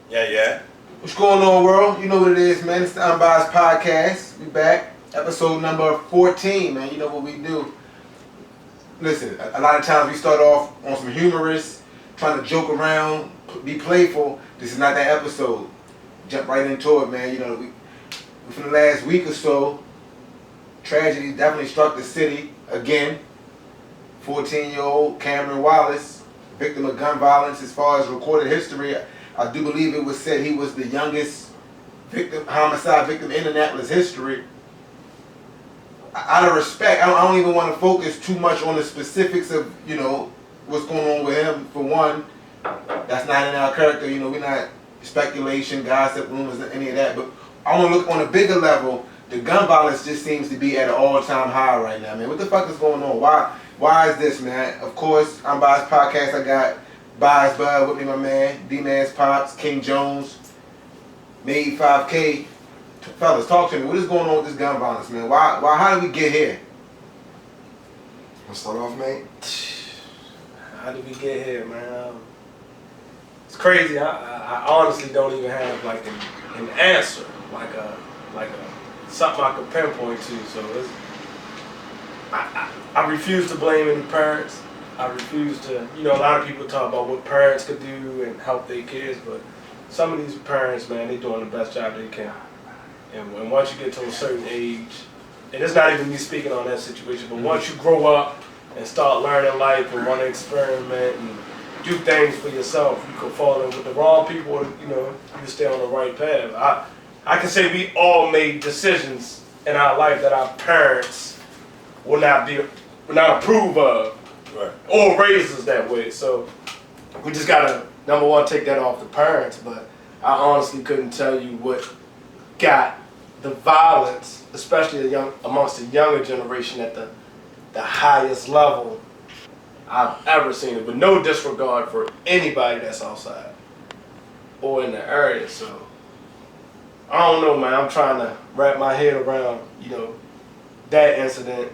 Yeah. What's going on, world? You know what it is, man. It's the Unbiased Podcast. We back. Episode number 14, man. You know what we do. Listen, a lot of times we start off on some humorous, trying to joke around, be playful. This is not that episode. Jump right into it, man. You know, within the last week or so, tragedy definitely struck the city again. 14-year-old Cameron Wallace, victim of gun violence. As far as recorded history, I do believe it was said he was the youngest homicide victim in Annapolis history. Out of respect, I don't even want to focus too much on the specifics of, what's going on with him. For one, that's not in our character. We're not speculation, gossip, rumors, any of that. But I want to look on a bigger level. The gun violence just seems to be at an all-time high right now, man. What the fuck is going on? Why is this, man? Of course, Unbiased Podcast. I got Bias Bud with me, my man. D-Man's Pops, King Jones, Made 5K. Fellas, talk to me. What is going on with this gun violence, man? How did we get here? Wanna start off, mate? How did we get here, man? It's crazy. I honestly don't even have like an answer, like a something I could pinpoint to. So it's, I refuse to blame any parents. I refuse to, a lot of people talk about what parents could do and help their kids, but some of these parents, man, they're doing the best job they can. And once you get to a certain age, and it's not even me speaking on that situation, but once you grow up and start learning life and want to experiment and do things for yourself, you could fall in with the wrong people, or, you stay on the right path. I can say we all made decisions in our life that our parents will not approve of. Right. Or raise us that way. So we just gotta, number one, take that off the parents. But I honestly couldn't tell you what got the violence, especially amongst the younger generation, at the highest level I've ever seen it, with no disregard for anybody that's outside or in the area. So I don't know, man. I'm trying to wrap my head around, that incident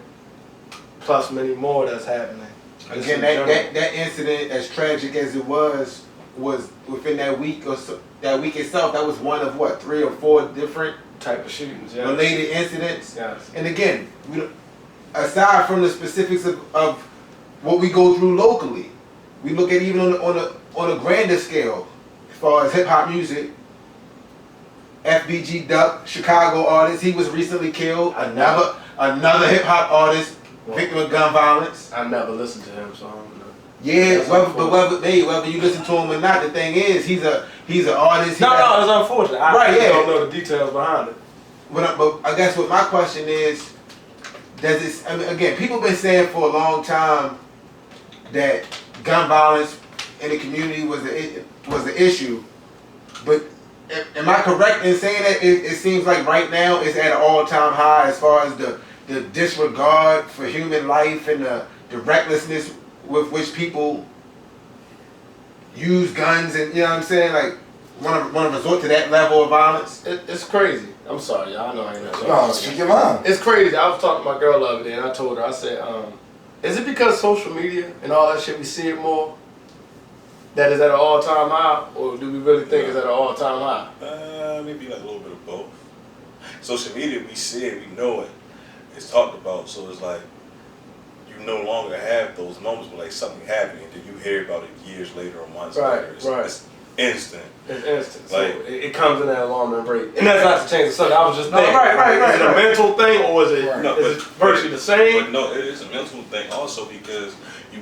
plus many more that's happening. Again, that incident, as tragic as it was within that week or so, that week itself. That was one of 3 or 4 different Type of shootings, yeah. related incidents. Yes. And again, aside from the specifics of what we go through locally, we look at even on a grander scale, as far as hip hop music. FBG Duck, Chicago artist, he was recently killed. Another hip hop artist, victim of gun violence. I never listened to him, so I don't know. Yeah, whether you listen to him or not, the thing is, he's an artist. No, it's unfortunate. I don't know the details behind it. But I guess what my question is, again, people been saying for a long time that gun violence in the community was an issue, but am I correct in saying that it seems like right now it's at an all-time high as far as the disregard for human life and the recklessness with which people use guns, and you know what I'm saying, like want to resort to that level of violence? It's crazy. I'm sorry, y'all. I know I ain't that. No, speak your mind. It's crazy. I was talking to my girl the other day, and I told her, I said, is it because social media and all that shit we see it more that is at an all-time high, or do we really think it's at an all-time high? Maybe like a little bit of both. Social media, we see it, we know it. It's talked about, so it's like you no longer have those moments where like something happening, then you hear about it years later or months later. It's instant. It's instant. Like, so it comes in that alarm and break. And that's not to change the subject. I was just thinking. Right. Is it a mental thing, or is it is it virtually the same? But no, it is a mental thing also, because you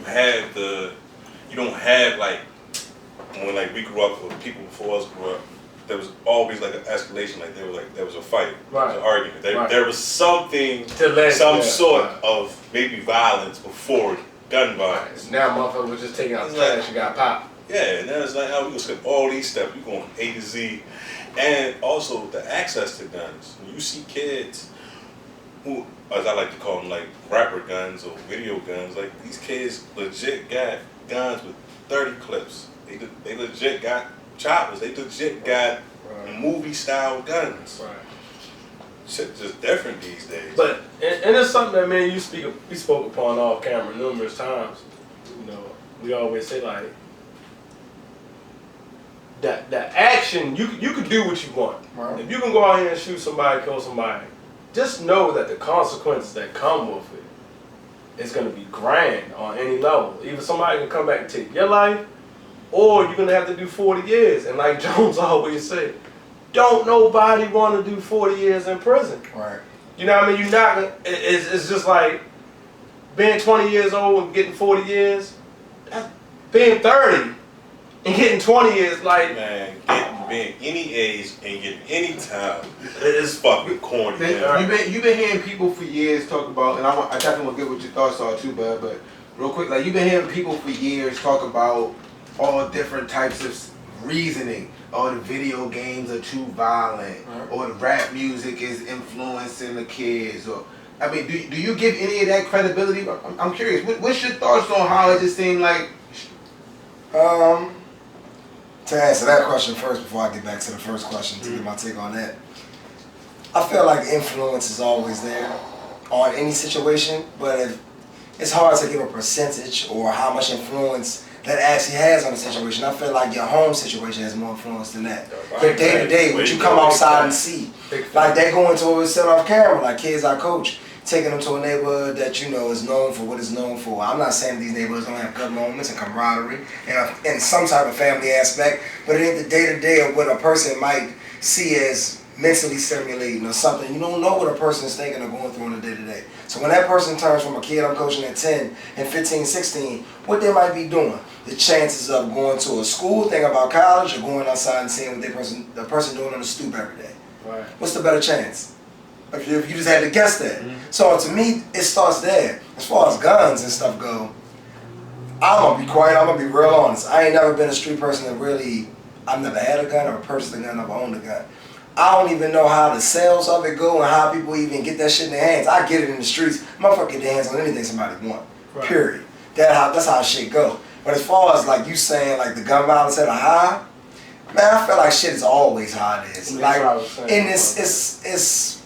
don't have like when like we grew up, or people before us grew up, there was always like an escalation, like there was a fight, there was an argument, there was something, some sort of maybe violence before gun violence. Now motherfucker was just taking out the trash and got popped. Yeah, and then it's like, how we gonna skip all these steps, we going A to Z, and also the access to guns. When you see kids who, as I like to call them, like rapper guns or video guns, like these kids legit got guns with 30 clips. They legit got choppers. They legit got movie style guns. Right. Shit just different these days. But and it's something that we spoke upon off camera numerous times. We always say like that the action action, you can do what you want. Right. If you can go out here and shoot somebody, kill somebody, just know that the consequences that come with it is going to be grand on any level. Either somebody can come back and take your life, or you're going to have to do 40 years. And like Jones always said, don't nobody want to do 40 years in prison. Right. You know what I mean? You're not gonna, it's just like being 20 years old and getting 40 years. That's being 30 and getting 20 years, like, Man, being any age and getting any time is fucking corny, man. You've been hearing people for years talk about, and I definitely want to get what your thoughts are too, bud. But real quick, like you've been hearing people for years talk about all different types of reasoning. Or the video games are too violent, or the rap music is influencing the kids. Or I mean, do you give any of that credibility? I'm curious. What's your thoughts on how it just seemed like? To answer that question first before I get back to the first question, to get my take on that, I feel like influence is always there on any situation, but it's hard to give a percentage or how much influence that actually has on the situation. I feel like your home situation has more influence than that. Your day to day, what you come outside and see. Like they go into a set off camera, like kids I coach, taking them to a neighborhood that you know is known for what it's known for. I'm not saying these neighborhoods don't have good moments and camaraderie and some type of family aspect, but it ain't the day to day of what a person might see as mentally stimulating or something. You don't know what a person is thinking or going through on a day to day. So when that person turns from a kid I'm coaching at 10 and 15, 16, what they might be doing, the chances of going to a school, thinking about college, or going outside and seeing what the person doing on the stoop every day. right. What's the better chance? If you just had to guess that. So to me, it starts there. As far as guns and stuff go, I'm gonna be quiet, I'm gonna be real honest. I ain't never been a street person that really, I've never had a gun or purchased a gun, I've owned a gun. I don't even know how the sales of it go and how people even get that shit in their hands. I get it in the streets. Motherfucker get their hands on anything somebody want. Right. Period. That's how shit go. But as far as like you saying like the gun violence at a high, man, I feel like shit is always how it is. That's Like what I was saying. in it's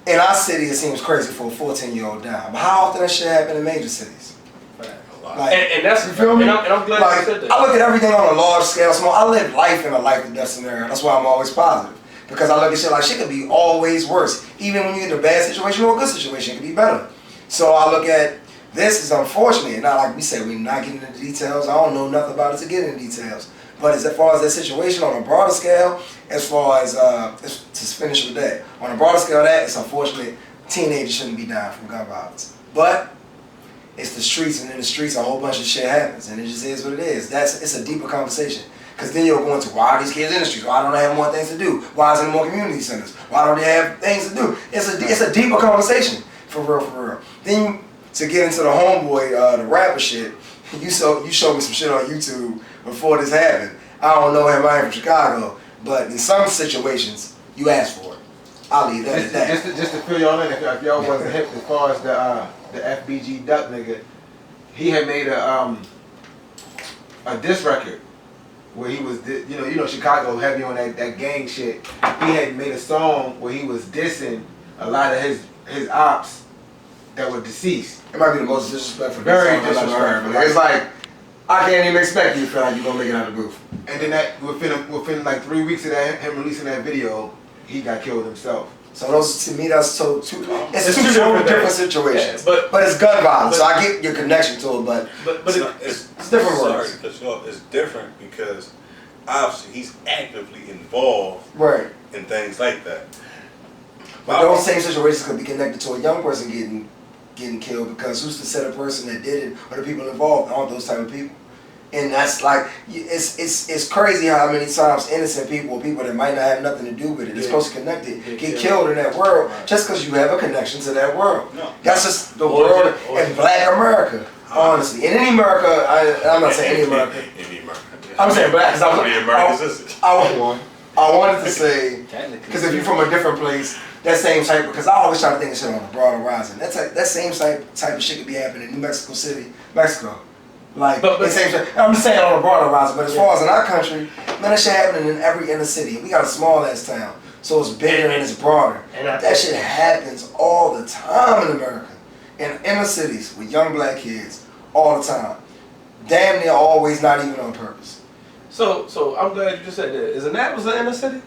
in our city it seems crazy for a 14-year-old down. But how often that shit happen in major cities? Like, And that's, you feel me? and I'm glad Like, you said that. I look at everything on a large scale, small. I live life in a life to death scenario. That's why I'm always positive. Because I look at shit like shit could be always worse. Even when you get in a bad situation or a good situation, it could be better. So I look at this is unfortunate. Not like we said, we're not getting into details. I don't know nothing about it to get into details. But as far as that situation on a broader scale, as far as to finish with that, on a broader scale, that it's unfortunate. Teenagers shouldn't be dying from gun violence. But it's the streets, and in the streets a whole bunch of shit happens, and it just is what it is. It's a deeper conversation. Because then you'll go into why are these kids in the streets? Why don't they have more things to do? Why isn't there more community centers? Why don't they have things to do? It's a deeper conversation, for real. Then to get into the homeboy, the rapper shit, you showed me some shit on YouTube before this happened. I don't know him, I ain't from Chicago, but in some situations, you ask for it. I'll leave that at that. Just to fill y'all in, if y'all wasn't hip as far as the FBG Duck nigga, he had made a diss record where he was, you know Chicago heavy on that gang shit. He had made a song where he was dissing a lot of his ops that were deceased. It might be the most disrespectful. Very song I've ever heard, disrespectful. but it's like, I can't even expect you to feel like you're gonna make it out of the booth. And then that within like 3 weeks of that him releasing that video, he got killed himself. So those, to me, that's two It's totally two different different situations. Yeah, but it's gun violence, so but- I get your connection to it, but It's different sorry, words. because it's different because obviously he's actively involved right. in things like that. But those same situations could be connected to a young person getting killed, because who's to say the person that did it or the people involved aren't those type of people? And that's like, it's crazy how many times innocent people, people that might not have nothing to do with it, it's supposed to connect it, get killed in that world just because you have a connection to that world. No. That's just the world in Black America, honestly. In any America, I'm not saying any America. Any America. I'm saying Black because How many Americans is it? I wanted to say, because if you're from a different place, that same type, because I always try to think of shit on a broader horizon. That same type of shit could be happening in New Mexico City, Mexico. Like, But- the same shit. I'm just saying on a broader horizon, but as far as in our country, man, that shit happening in every inner city. We got a small ass town, so it's bigger and it's broader. And I That shit happens all the time in America. In inner cities with young Black kids, all the time. Damn near always not even on purpose. So I'm glad you just said that. Is Annapolis an inner city?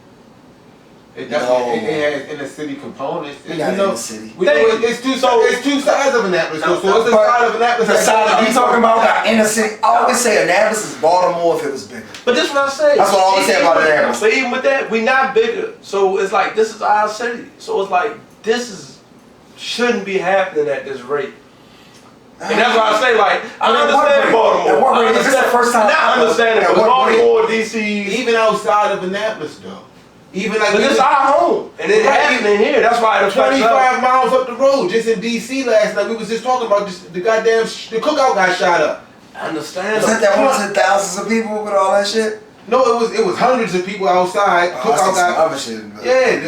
It definitely it has inner city components. We not in the city. We know it's two sides of Annapolis. So it's the side of Annapolis. The side that you talking about got inner city. I always say Annapolis is Baltimore if it was bigger. But this is what I say. That's what I always say about Annapolis. But even with that, we not bigger. So it's like this is our city. So it's like shouldn't be happening at this rate. And that's why I say, like, I understand Baltimore. I understand. This is the first time. I understand it. But Baltimore, DC, even outside of Annapolis, though. Even like but it's our home, and it happening here. That's why it affects 25 miles up the road, just in DC last night. We was just talking about the goddamn the cookout got shot up. I understand. Was that was it thousands of people with all that shit? No, it was hundreds of people outside. Cookout got other shit. yeah.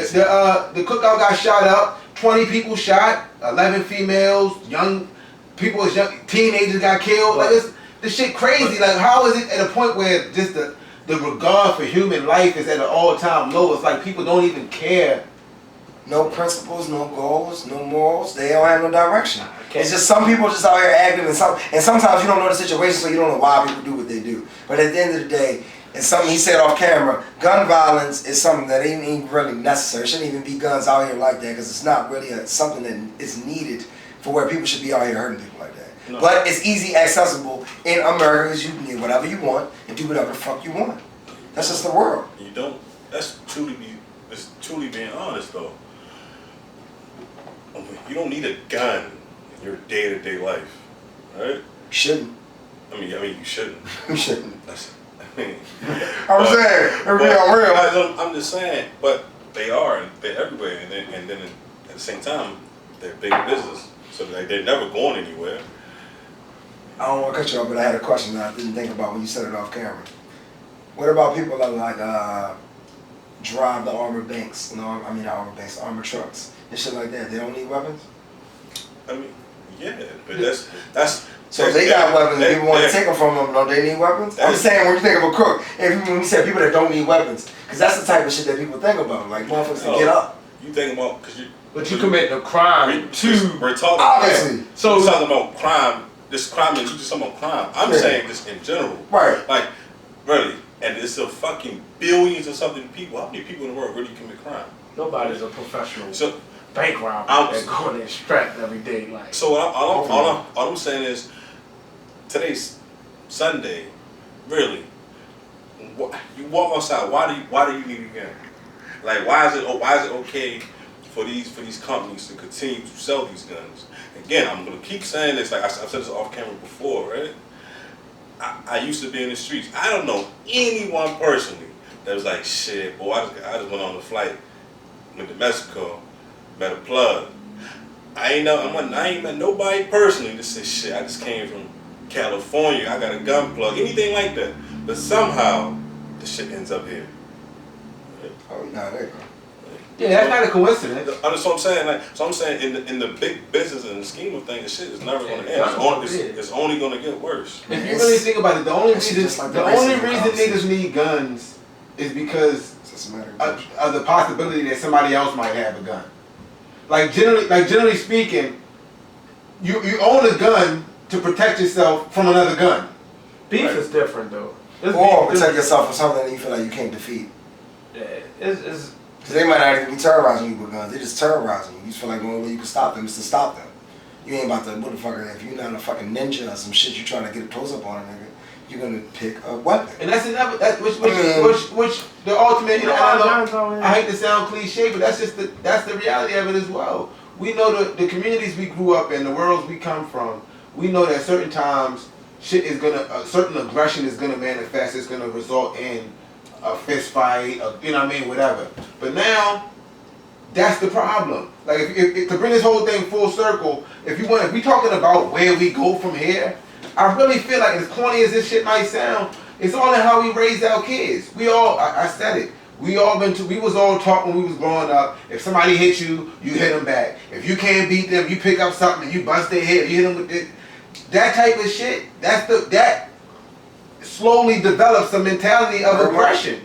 The cookout got shot up. 20 people shot. 11 females, young people, teenagers got killed. Like this shit crazy. Like how is it at a point where just the regard for human life is at an all-time low? It's like people don't even care. No principles, no goals, no morals. They don't have no direction. It's just some people just out here acting, and sometimes you don't know the situation, so you don't know why people do what they do. But at the end of the day, it's something he said off camera. Gun violence is something that ain't even really necessary. It shouldn't even be guns out here like that because it's not really something that is needed for where people should be out here hurting people like that. No. But it's easy accessible in America because you can get whatever you want and do whatever the fuck you want. That's just the world. You don't. That's truly being honest though. You don't need a gun in your day-to-day life, right? You shouldn't. I mean, you shouldn't. You shouldn't. I'm saying, I'm just saying, but they're everywhere, and then at the same time, they're big business, so they're never going anywhere. I don't want to cut you off, but I had a question that I didn't think about when you said it off camera. What about people that like drive the armored banks? Armored trucks and shit like that? They don't need weapons. I mean, yeah, but that's. So if they got weapons and people want to take them from them, don't they need weapons? I'm saying when you think of a crook, when you say people that don't need weapons, because that's the type of shit that people think about, like motherfuckers to get up. You think about but you commit a crime We're talking obviously. So we're talking about crime. This crime is just talking about crime. I'm saying this in general. Right. Like really, and it's a fucking billions and something people. How many people in the world really commit crime? Nobody's a professional. So bank robber that's going in strapped every day. Like so, all I'm saying is, today's Sunday. Really, you walk outside. Why do you need a gun? Like, why is it okay for these companies to continue to sell these guns? Again, I'm gonna keep saying this. Like I've said this off camera before, right? I used to be in the streets. I don't know anyone personally that was like, shit, boy, I just went on a flight, went to Mexico, met a plug. I ain't met nobody personally that said, shit, I just came from California, I got a gun plug, anything like that. But somehow, the shit ends up here. Right? Oh, no, there you go. Yeah, that's not a coincidence. So I'm saying, in the big business and the scheme of things, the shit is never going to end. It's only going to get worse. If you really think about it, the only reason niggas need guns is because of the possibility that somebody else might have a gun. Like generally speaking, you own a gun to protect yourself from another gun. Beef is different though. Or protect yourself from something that you feel like you can't defeat. Yeah, it's because they might not even be terrorizing you with guns. They're just terrorizing you. You just feel like the only way you can stop them is to stop them. You ain't about to, motherfucker, if you're not a fucking ninja or some shit, you're trying to get a close up on a nigga, you're going to pick a weapon. And that's another, which the ultimate, I hate to sound cliche, but that's the reality of it as well. We know the communities we grew up in, the worlds we come from, we know that certain times certain aggression is gonna manifest, it's gonna result in a fist fight, whatever. But now, that's the problem. Like, if to bring this whole thing full circle, if we talking about where we go from here, I really feel like, as corny as this shit might sound, it's all in how we raised our kids. We all, I said it, we was all taught when we was growing up, if somebody hit you, you hit them back. If you can't beat them, you pick up something, you bust their head, you hit them with it. That type of shit, that slowly develops a mentality of aggression.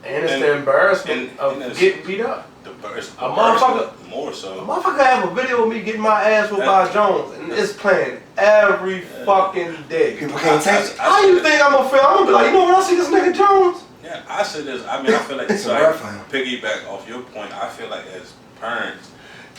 And it's the embarrassment of getting beat up. The But it's A motherfucker- more A so. motherfucker have a video of me getting my ass whooped by Jones, and it's playing every fucking day. People can't take it. How you think I'm gonna feel? I'm gonna be like, you know when I see this nigga Jones? Yeah, I said this. I mean, I feel like It's so a I rough one. piggyback off your point. I feel like as parents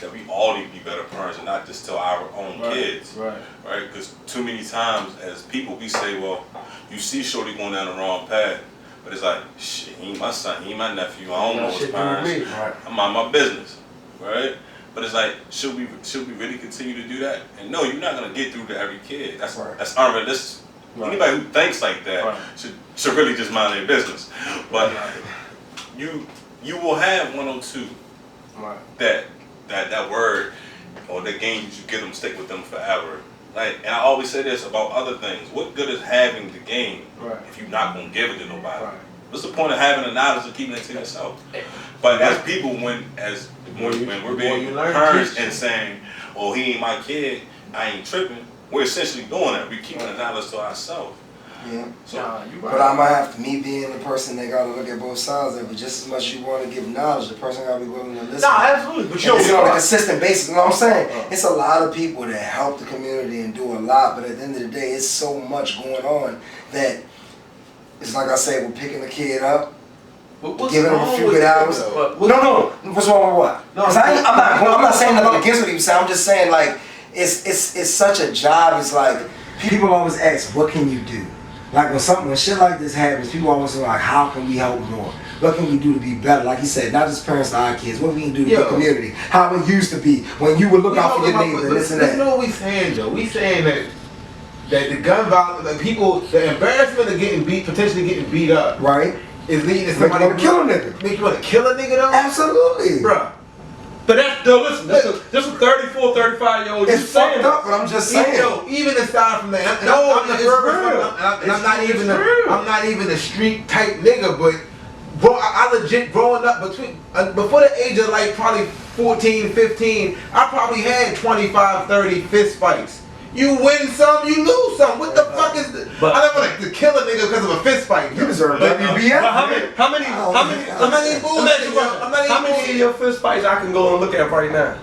that we all need to be better parents and not just tell our own kids, Right. right? Because too many times as people we say, well, you see Shorty going down the wrong path, but it's like, shit, he ain't my son, he ain't my nephew. I don't know his Shit do parents. me. Right. I'm on my business, right? But it's like, should we really continue to do that? And no, you're not gonna get through to every kid. That's Right. that's unrealistic. Right. Anybody who thinks like that Right. should really just mind their business. But you will have one or two Right. that word or the game that you give them stick with them forever. Like, and I always say this about other things. What good is having the game Right. if you're not gonna give it to nobody? Right. What's the point of having the knowledge of keeping it to yourself? But as people, when we're you being learn, parents teach. and saying, "Oh, he ain't my kid, I ain't tripping," we're essentially doing that. We're keeping the knowledge to ourselves. Yeah. So, Nah, you right. But I might have to, me being the person that gotta look at both sides of it, just as much as you want to give knowledge, the person gotta be willing to listen. Nah, absolutely. But And it's on a you consistent basis, you know what I'm saying? Uh. It's a lot of people that help the community and do a lot, but at the end of the day, it's so much going on that it's like I said, we're picking the kid up, giving him a few good hours. No, what's wrong with what? No, 'Cause I'm not saying nothing against what he was saying. I'm just saying like it's such a job. It's like people always ask, what can you do? Like when shit like this happens, people always say like, how can we help more? What can we do to be better? Like you said, not just parents to our kids. What we can do to the community? How it used to be when you would look out for your neighbor and this and Listen that. to what we saying though. We saying that the gun violence, the people, the embarrassment of getting beat, potentially getting beat up, Right? is leading to Make you somebody wanna kill a nigga. Make you want to kill a nigga though, Absolutely. bruh. But that's, no, listen, this a 34, 35-year-old. It's fucked up, but I'm just saying. Even aside from that, I'm the it's first real. I'm not It's even real. I'm not even a street type nigga, but bro, I legit growing up before the age of like probably 14, 15, I probably had 25, 30 fist fights. You win some, you lose some. What the fuck is this? But- I never like to kill a nigga because of a fist fight. You deserve But WBF. how many I'm not even how many of your fist fights I can go and look at right now?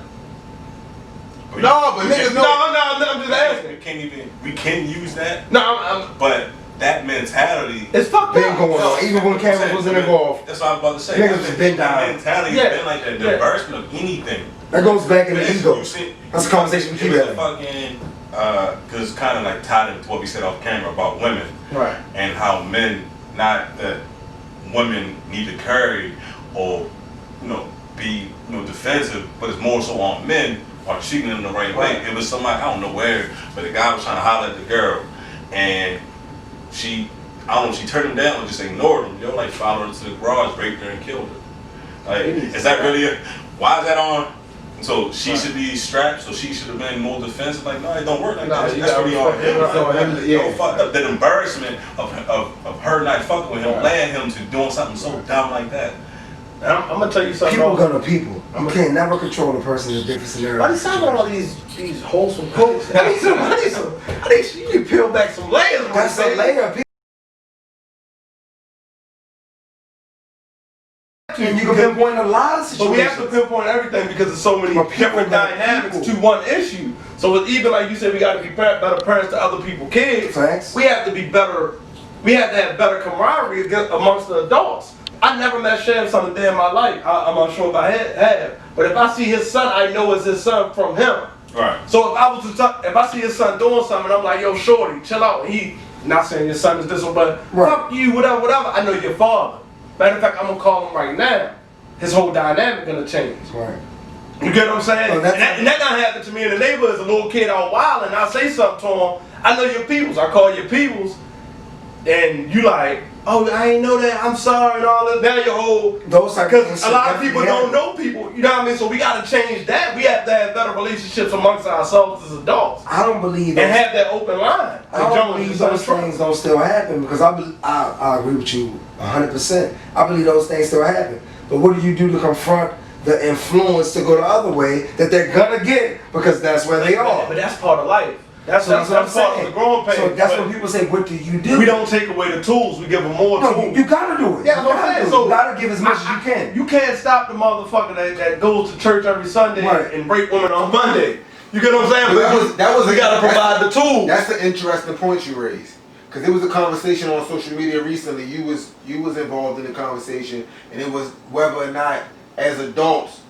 No, but niggas know. No, I'm just asking. we can use that, No, I'm but that mentality. it's fucked Been up. going on. Even when cameras wasn't involved. That's what I was about to say. Niggas has been that down. mentality Yeah. has been like that. The Yeah. embarrassment of anything. That goes back in the Listen, ego. you see- That's a conversation we keep it was a having. fucking, cause kind of like tied into what we said off camera about women. Right. And how men, not that women need to carry or, be, defensive, but it's more so on men are treating them the right way. It was somebody, I don't know where, but the guy was trying to holler at the girl, and she turned him down and just ignored him. Like followed her to the garage, raped her and killed her. Like, is that really why is that on? So she should be strapped, so she should have been more defensive. Like, no, it don't work like that. you That's gotta really on respect him. it. So him, yeah. No, fucked up. The embarrassment of her not fucking with him Right. led him to doing something so dumb like that. I'm gonna tell you something. People else. gonna people. You can't never control a person in a different scenario. Why do you sound all these wholesome quotes? I need you need to peel back some layers. That's a layer. And you can pinpoint a lot of situations. But we have to pinpoint everything because there's so many But people different got dynamics people. to one issue. So it's even like you said, we got to be better parents to other people's kids. Facts. We have to be better. We have to have better camaraderie amongst the adults. I never met Sham son a day in my life. I'm not sure if I have. But if I see his son, I know it's his son from him. Right. So if I see his son doing something, I'm like, yo, shorty, chill out. He not saying your son is this one, but Right. fuck you, whatever. I know your father. Matter of fact, I'm gonna call him right now. His whole dynamic gonna change. Right. You get what I'm saying? Oh, that's- and that done happened to me in the neighborhood as a little kid out wild, and I say something to him. I know your peoples. I call your peoples, and you like, oh, I ain't know that. I'm sorry and all that. Now your whole Those type of because things a lot of should people definitely don't know people. You know what I mean? So we gotta change that. We have to have better relationships amongst ourselves as adults, I don't believe and those, have that open line. I don't believe those things don't still happen because I agree with you 100%. I believe those things still happen. But what do you do to confront the influence to go the other way that they're gonna get because that's where they But are? that's part of life. That's So what I'm saying. The growing pains. So that's but when people say, what do you do? we don't take away the tools. We give them more No, tools. you gotta do it. Yeah, that's what I'm saying. So you gotta give as much as you can. You can't stop the motherfucker that goes to church every Sunday Right. and rape women on Monday. You get what I'm saying? But that was we gotta provide the tools. That's an interesting point you raised. Because there was a conversation on social media recently. You was involved in the conversation, and it was whether or not, as adults,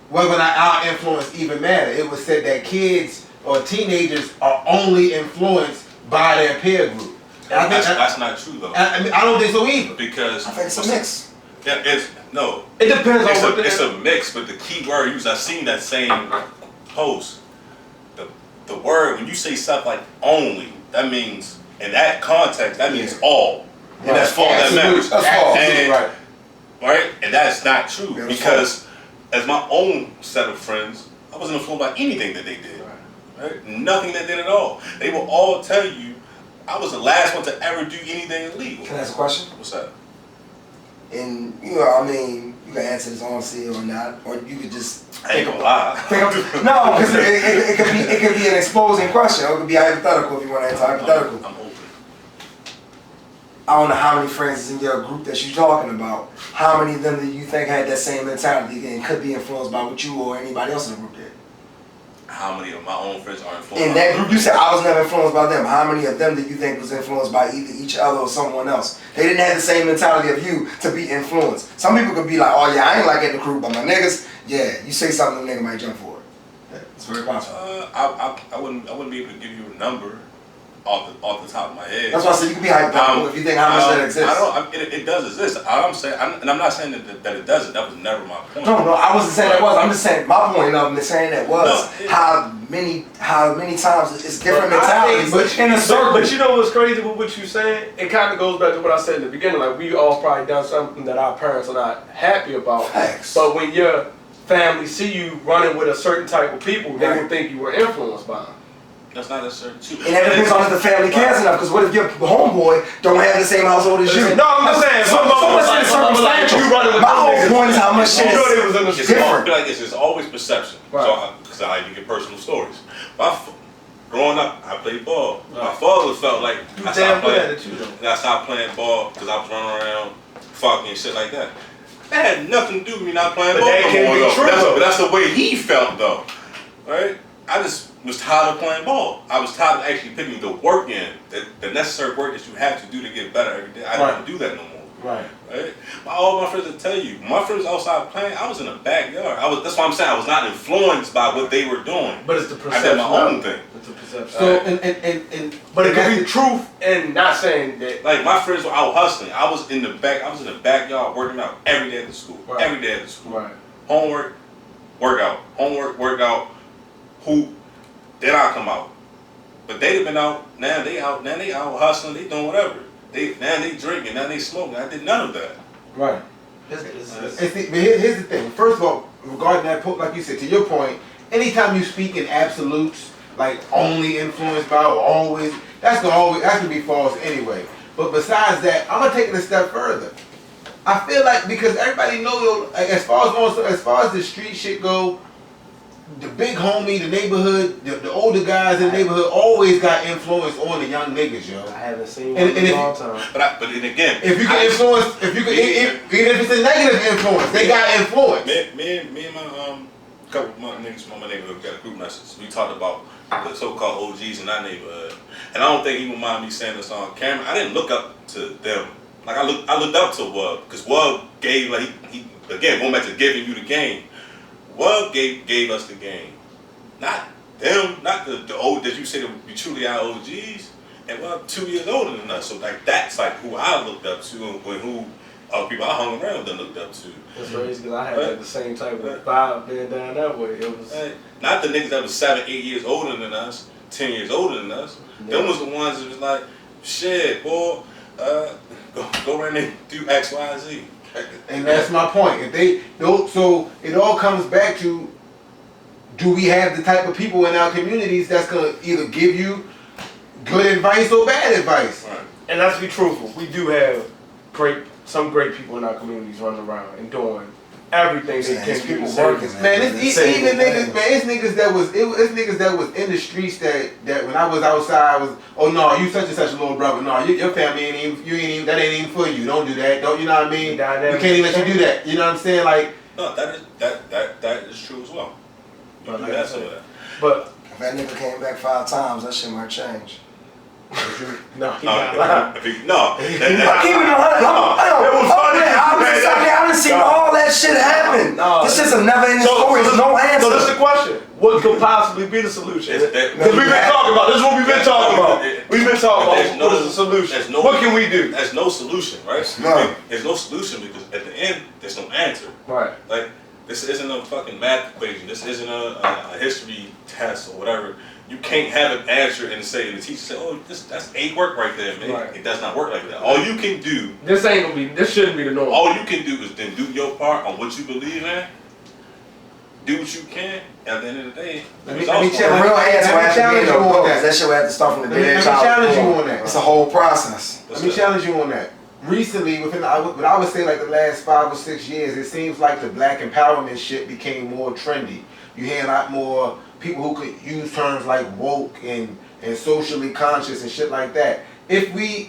whether or not our influence even matter. It was said that kids or teenagers are only influenced by their peer group. And I think That's not true though. I mean, I don't think so either. Because I think it's a mix. Yeah, no. It depends on what It's a mix, but the key word used, I've seen that same post. The word, when you say stuff like only, that means, in that context, that means all. And that's all that matters. That's all. And, Right. right? And that's not true. Yeah, that's Because as my own set of friends, I wasn't influenced by anything that they did. Right? Nothing they did at all. They will all tell you, I was the last one to ever do anything illegal. Can I ask a question? What's that? And I mean, you can answer this honestly or not, or you could just I ain't gonna lie. no, because it could be an exposing question, or it could be hypothetical if you want to answer hypothetical. I'm open. I don't know how many friends is in your group that you're talking about. How many of them do you think had that same mentality and could be influenced by what you or anybody else in the group did? How many of my own friends are influenced? In that group, you said I was never influenced by them. How many of them do you think was influenced by either each other or someone else? They didn't have the same mentality of you to be influenced. Some people could be like, oh yeah, I ain't like it in the crew, but my niggas, yeah, you say something, the nigga might jump for it. Yeah, it's very possible. I wouldn't be able to give you a number off the top of my head. That's why I said you can be hypothetical if you think how much that exists. It does exist. All I'm saying, and I'm not saying that it doesn't. That was never my point. No, I wasn't saying that was. I'm just saying my point of saying that was No, how many times it's different mentalities in a circle. But you know what's crazy with what you're saying? It kind of goes back to what I said in the beginning. Like, we all probably done something that our parents are not happy about. Facts. But when your family see you running with a certain type of people, they Right. will think you were influenced by them. That's not necessarily true. And that depends on if the family cares enough. Because what if your homeboy don't have the same household as you? No, I'm just saying. So much is circumstantial. You running with My them whole niggas. point is how much shit You know they is was in the It's different. I feel like it's always perception. Right. So, because I like to get personal stories. Growing up, I played ball. My Right. father felt like You I damn stopped good at playing. it too, though. And I stopped playing ball because I was running around, fucking and shit like that. That had nothing to do with me not playing But ball that no can't more, be though. true, But though. that's the way he felt, though. Right? I just was tired of playing ball. I was tired of actually putting the work in, the necessary work that you have to do to get better every day. I didn't do that no more. Right. Right? All my friends will tell you, my friends outside playing, I was in the backyard. That's why I'm saying I was not influenced by what they were doing. But it's the I perception. did my own thing. It's a perception. So and But it could be truth and not saying that. Like my friends were out hustling. I was in the backyard working out every day at the school. Right. Every day at the school. Right. Homework, workout. Homework, workout. Hoop. Then I come out. But they've been out. Now they out hustling. They doing whatever. Now they drinking. Now they smoking. I did none of that. right. It's, But here's the thing. First of all, regarding that, like you said, to your point, anytime you speak in absolutes, like only influenced by or always, that's gonna be false anyway. But besides that, I'm gonna take it a step further. I feel like because everybody know as far as the street shit go, the big homie, the neighborhood, the older guys in the neighborhood always got influence on the young niggas, yo. I haven't seen And- one and in if- a long time. But then again, If you can influence, even if it's a negative influence, they got influence. Me and my couple of my niggas from my neighborhood got a group message. We talked about the so-called OGs in our neighborhood, and I don't think he would mind me saying this on camera. I didn't look up to them. Like I looked up to Wub because Wub gave he again going back to giving you the game. Wub gave us the game, not them, not the old that you say that we truly are OGs. And Wub 2 years older than us, so like that's like who I looked up to and who people I hung around with and looked up to. That's crazy because I had like the same type of vibe being down that way. It was. Not the niggas that was 7, 8 years older than us, 10 years older than us. Yeah. Them was the ones that was like, shit, boy, go around and do X, Y, Z. And that's my point. So it all comes back to, do we have the type of people in our communities that's gonna either give you good advice or bad advice? Right. And let's be truthful, we do have some great people in our communities running around and doing everything they Yeah, can it's people do. working, Man, it's Same even thing. niggas, man. It's niggas that was it's niggas that was in the streets that when I was outside was, oh no, you such and such a little brother. No, your family ain't even, you ain't even, that ain't even for you. Don't do that. Don't, you know what I mean? We can't even let you do that. You know what I'm saying? Like, No, that is true as well. You But do like I have some said, of that. But If that nigga came back 5 times, that shit might change. no, he got lied. No, Keep it 100. It was funny. I done seen all that shit happen. No. It's just a never-ending story. There's no answer. So this is the question. What could possibly be the solution? It's that- Because we've been talking about, this is what we've been talking about. We've been talking There's about what is the solution. there's no- What can we do? There's no solution, right? None. There's no solution because at the end, there's no answer. Right. Like, this isn't a fucking math equation. This isn't a history test or whatever. You can't have an answer and the teacher say, oh, that's A work right there, man. Right. It does not work like that. All you can do, This shouldn't be the norm. all you can do is then do your part on what you believe in. Do what you can. At the end of the day, Let me results The challenge- real answer let me has to be challenge in the you on book. that. That shit would have to start from the Let me dead challenge you child. on that. It's a whole process. Let me challenge you on that. Recently, within what I would say like the last 5 or 6 years, it seems like the black empowerment shit became more trendy. You hear a lot more people who could use terms like woke and socially conscious and shit like that. If we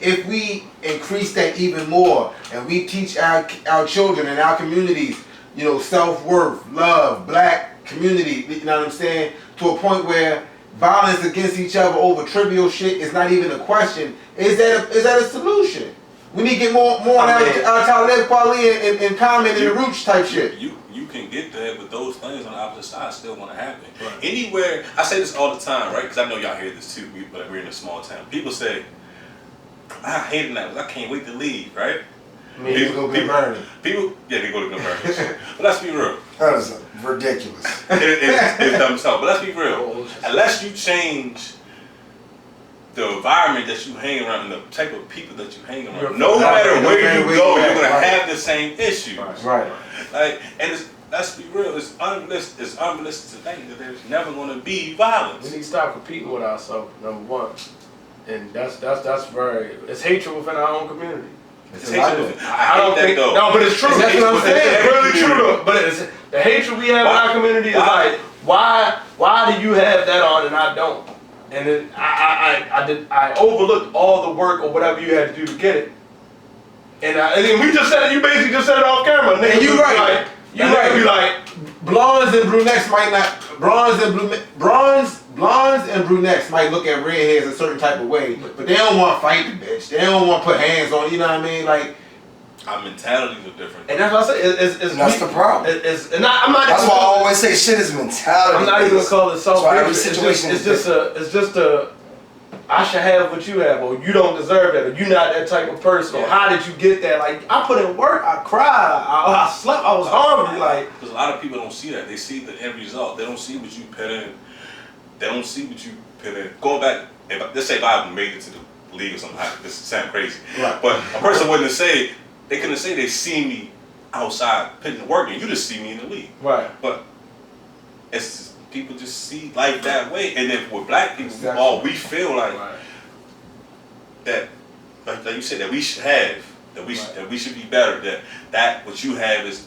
increase that even more and we teach our children and our communities, you know, self-worth, love, black community, you know what I'm saying, to a point where violence against each other over trivial shit is not even a question, is that a solution? We need to get more on our Talib Kweli and Common and the Roots type shit. You can get that, but those things on the opposite side still want to happen. Right. Anywhere, I say this all the time, right? Because I know y'all hear this too, but we're in a small town. People say, I hate Indianapolis, I can't wait to leave, right? People go get burned. People, yeah, they go to conversion. But let's be real. That is ridiculous. It's dumb stuff, but let's be real. Unless you change the environment that you hang around and the type of people that you hang around, no matter where you go, you're gonna have the same issues. Right. Like, and let's be real, it's unrealistic to think that there's never gonna be violence. We need to stop competing with ourselves, number one. And that's very, it's hatred within our own community. It's hatred. I don't hate think, that though. no, but it's true. That's what I'm saying. It's really true though. But it's, the hatred we have in our community is like, why do you have that on and I don't? And then I overlooked all the work or whatever you had to do to get it. And then we just said it, you basically just said it off camera. Nigga, And you right. Like, you right. Be like, Blondes and brunettes might not blondes and brunettes might look at redheads a certain type of way, but they don't want to fight the bitch. They don't want to put hands on. You know what I mean? Like, Our mentalities are different. and that's what I say. It's That's the problem. And I'm not. That's even why I gonna- always say shit is mentality. I'm not even gonna call it That's why every self-hatred. situation It's is just a. I should have what you have, or you don't deserve that, or you're not that type of person, or how did you get that? Like, I put in work, I cried, I slept, I was hungry, like. Because a lot of people don't see that. They see the end result. They don't see what you put in. They don't see what you put in. Going back, let's say if I made it to the league or something, this sounds crazy. Right. But a person wouldn't say, they couldn't say they see me outside putting the work in. You just see me in the league. Right. But it's just, people just see life that way. And then with black people, Exactly. we feel like that, like you said, that we should have, that we should be better. That what you have is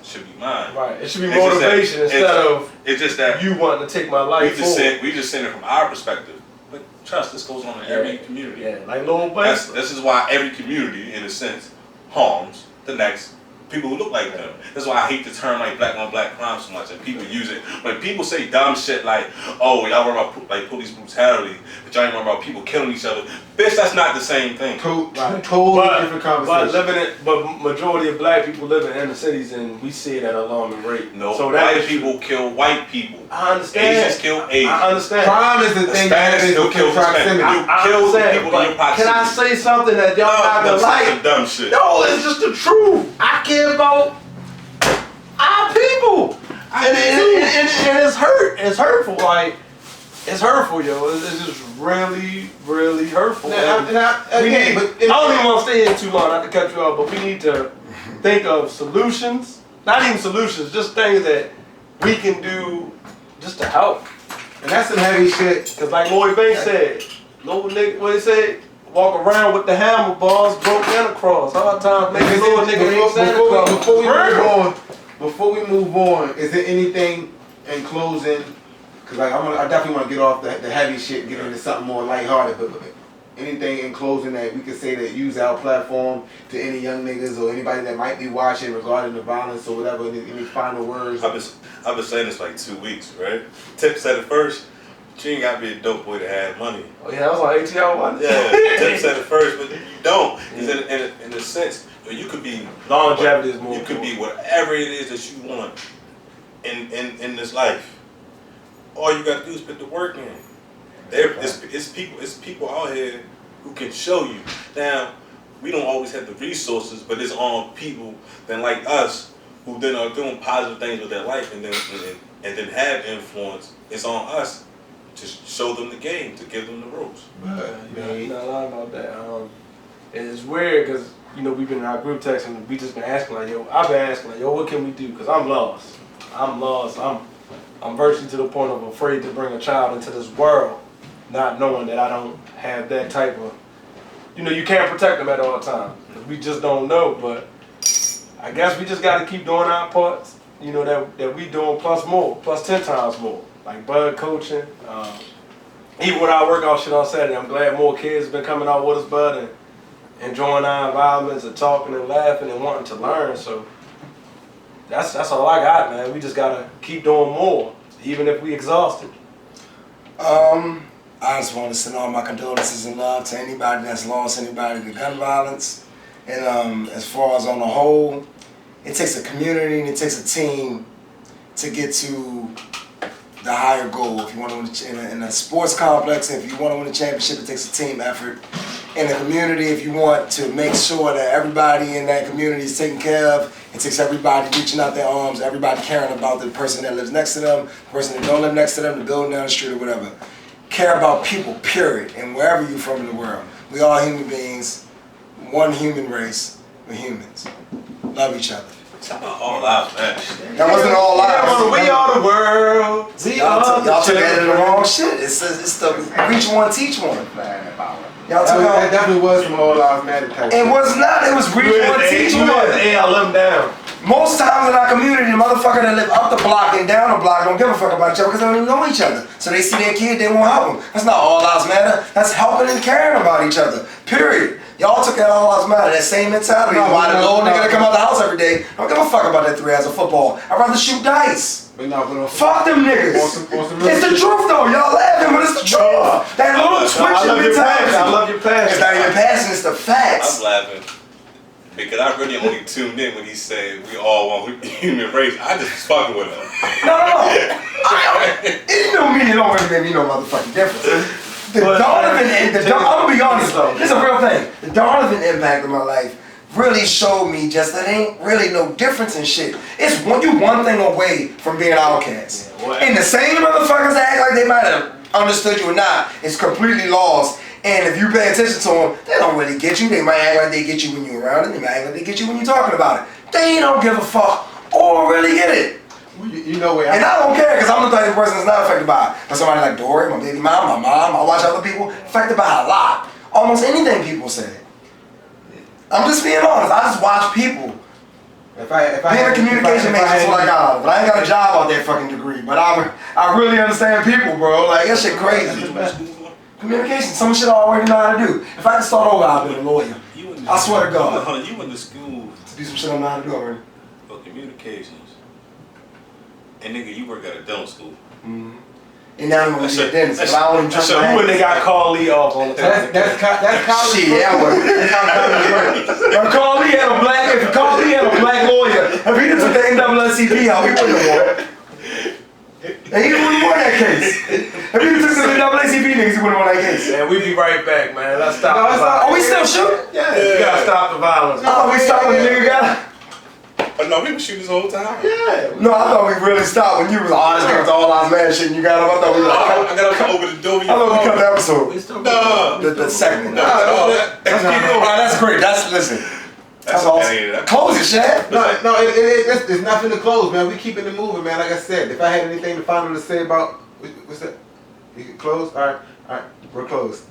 should be mine. Right. It should be It's just that- motivation instead of It's just that you wanting to take my life forward. we just saying it from our perspective. But trust, this goes on in every community. Yeah, like Lil This Bass. is why every community, in a sense, harms the next people who look like them. That's why I hate the term like black on black crime so much, and people use it. When people say dumb shit like, "Oh, y'all worry about like police brutality, but y'all ain't worry about people killing each other." Bitch, that's not the same thing. Totally different conversation. But majority of black people live in inner cities, and we see it at an alarming rate. No, so that white is people kill white people. I understand. Asians kill Asians. I understand. Crime is the thing that Hispanics happens still with kill proximity. Hispanics. I kill the understand, people in but your proximity. can I say something that y'all not gonna That's like? some dumb shit. No, it's just the truth. I care about our people. And it's hurt. It's hurtful. Like, it's hurtful, yo. It's just really, really hurtful. We I need- I don't even want to stay here too long, not to cut you off, but we need to think of solutions. Not even solutions, just things that we can do just to help. And that's some heavy shit. Cause like Lloyd Banks said, little nigga, what he said, walk around with the handlebars broke and across. Hard times make a little nigga ain't Santa Claus. Before before we move on, is there anything in closing? Cause like I definitely want to get off the heavy shit and get into something more lighthearted. But anything in closing that we could say that use our platform to any young niggas or anybody that might be watching regarding the violence or whatever? Any final words? I've been saying this for like 2 weeks, right? Tip said it first. But you ain't got to be a dope boy to have money. Oh yeah, that was on ATL one. Yeah, Tip said it first, but you don't. Because in a sense, you could be Longevity is more. You could be whatever it is that you want in this life. All you got to do is put the work in. It's people out here who can show you. Now, we don't always have the resources, but it's on people that like us who then are doing positive things with their life and then have influence. It's on us to show them the game, to give them the ropes. You're not lying about that. And it's weird because we've been in our group text and we just been asking like, yo, I've been asking like, yo, what can we do? Because I'm lost. I'm virtually to the point of afraid to bring a child into this world, not knowing that I don't have that type of, you can't protect them at all times. We just don't know, but I guess we just got to keep doing our parts, that we doing plus 10 times more. Like Bud coaching, even with our workout shit on Saturday, I'm glad more kids have been coming out with us, Bud, and enjoying our environments and talking and laughing and wanting to learn. So that's all I got, man. We just gotta keep doing more, even if we exhausted. I just want to send all my condolences and love to anybody that's lost anybody to gun violence. And as far as on the whole, it takes a community and it takes a team to get to the higher goal. If you want to win in a sports complex, if you want to win a championship, it takes a team effort. In the community, if you want to make sure that everybody in that community is taken care of, it takes everybody reaching out their arms, everybody caring about the person that lives next to them, the person that don't live next to them, the building down the street or whatever. Care about people, period, and wherever you're from in the world. We all human beings, one human race, we're humans. Love each other. Talk about all out, man. That wasn't all lives. We are the world. Y'all took that in the wrong shit. It's the reach one, teach one. Y'all took That definitely was some All Lives Matter type. It was not. It was reach one, teach one. Yeah, I let them down. Most times in our community, the motherfucker that live up the block and down the block don't give a fuck about each other because they don't even know each other. So they see their kid, they won't help them. That's not all lives matter. That's helping and caring about each other. Period. Y'all took that all lives matter. That same mentality. Why the little nigga that come out the house every day don't give a fuck about that 3 hours of football. I'd rather shoot dice. Fuck them niggas. It's the truth though. Y'all laughing, but it's the truth. That little twitch in mentality. I love your passion. It's not even passion. It's the facts. I'm laughing because I really only tuned in when he said we all want human race. I just was fucking with him. No. It don't mean it don't really make me no motherfucking difference. I'm gonna be honest though. This is a real thing. The Donovan impact of my life really showed me just that ain't really no difference in shit. It's one thing away from being outcast. And the same motherfuckers that act like they might have understood you or not is completely lost. And if you pay attention to them, they don't really get you. They might act like they get you when you're around it. They might act like they get you when you're talking about it. They don't give a fuck or really get it. You know where and I don't care because I'm the type of person that's not affected by it. But somebody like Dory, my baby mom, I watch other people affected by it a lot. Almost anything people say. I'm just being honest. I just watch people. Being a communication major is what I got out of it. I ain't got a job out there fucking degree, but I really understand people, bro. Like that shit crazy. Communication, some shit I already know how to do. If I could start over, I'd be a lawyer. I swear to God. You went to school to do some shit I know how to do already. For communications. And nigga, you work at a dental school. Mm-hmm. And now I'm gonna be a dentist, but I don't even trust my when they got Carl Lee off on the time. That's college. Shit, yeah, If Carl Lee had a black lawyer, if he done took the NAACP out, he wouldn't have won. And he wouldn't won that case. If he took the NAACP niggas, he wouldn't won that case. Man, we be right back, man. Let's stop the violence. Are we still shooting? Yeah. We gotta stop the violence. I thought we stopped when the nigga got. Oh no, we been shooting this whole time. Yeah. No, I thought we really stopped when you was honest niggas all lives matter shit and you got him. I thought we were like, I gotta come over the door. I thought we cut the episode. No. The second one. No. That's great. Listen. That's awesome. Close it, Shad. No, it's nothing to close, man. We keeping it moving, man. Like I said, if I had anything to final to say about, what's that? You can close? All right, we're closed.